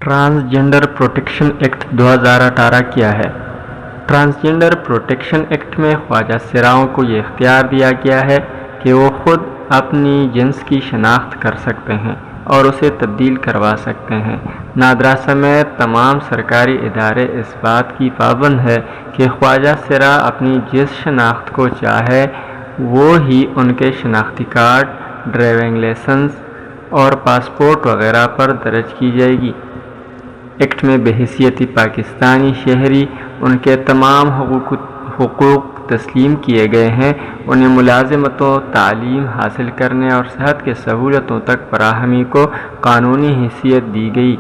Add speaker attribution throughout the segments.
Speaker 1: Transgender protection act 2018 क्या है? Transgender protection act में ख्वाजा सिराओं को ये इख्तियार दिया गया है कि वो खुद अपनी जिन्स की शनाख्त कर सकते हैं और उसे तब्दील करवा सकते हैं। नादरा समेत तमाम सरकारी इदारे इस बात की पाबंद है कि ख्वाजा सिरा अपनी जिस शनाख्त को चाहे वो ही उनके शनाख्ती कार्ड, ड्राइविंग लाइसेंस और पासपोर्ट वगैरह पर दर्ज की जाएगी। एक्ट में बहैसियत पाकिस्तानी शहरी उनके तमाम हुकूक तस्लीम किए गए हैं। उन्हें मुलाज़मतों, तालीम हासिल करने और सेहत के सहूलतों तक फराहमी को कानूनी हैसियत दी गई,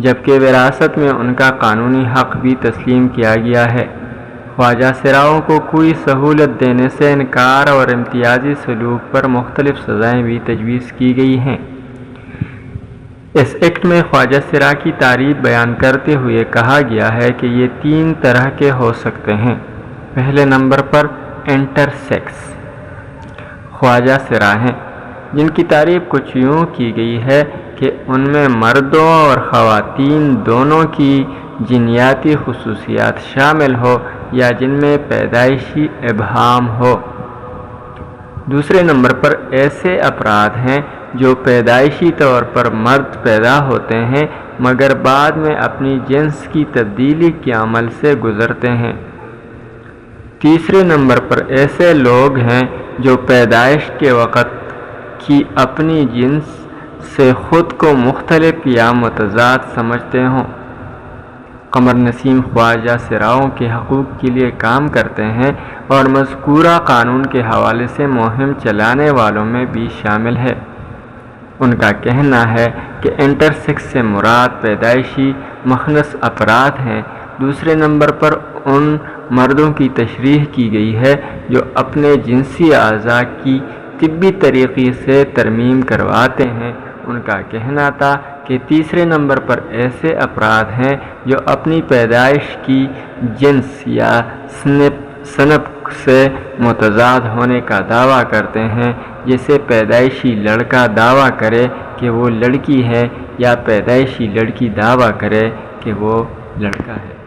Speaker 1: जबकि विरासत में उनका कानूनी हक़ भी तस्लीम किया गया है। ख्वाजा सिराओं को कोई सहूलत देने से इनकार और इम्तियाजी सलूक पर मुख्तलिफ सज़ाएँ भी तजवीज़ की गई हैं। इस एक्ट में ख्वाजा सिरा की तारीफ बयान करते हुए कहा गया है कि ये 3 तरह के हो सकते हैं। पहले नंबर पर इंटरसेक्स ख्वाजा सिरा हैं, जिनकी तारीफ कुछ यूँ की गई है कि उनमें मर्दों और ख़वातीन दोनों की जिन्याती खुसूसियात शामिल हो या जिनमें पैदाइशी इबहाम हो। दूसरे नंबर पर ऐसे अफराद हैं जो पैदाइशी तौर पर मर्द पैदा होते हैं मगर बाद में अपनी जिन्स की तब्दीली के अमल से गुज़रते हैं। तीसरे नंबर पर ऐसे लोग हैं जो पैदाइश के वक़्त की अपनी जिन्स से ख़ुद को मुख्तलिफ या मुतज़ाद समझते हों। कमर नसीम ख्वाजा सिराओं के हकूक़ के लिए काम करते हैं और मज़कूरा कानून के हवाले से मुहिम चलाने वालों में भी शामिल है। उनका कहना है कि इंटरसेक्स से मुराद पैदाइशी मखनस अफराद हैं। दूसरे नंबर पर उन मर्दों की तशरीह की गई है जो अपने जिनसी अज़ा की तिब्बी तरीक़े से तरमीम करवाते हैं। उनका कहना था कि तीसरे नंबर पर ऐसे अफराद हैं जो अपनी पैदाइश की जिन्स या सनब से मुतज़ाद होने का दावा करते हैं, जैसे पैदाइशी लड़का दावा करे कि वो लड़की है या पैदाइशी लड़की दावा करे कि वो लड़का है।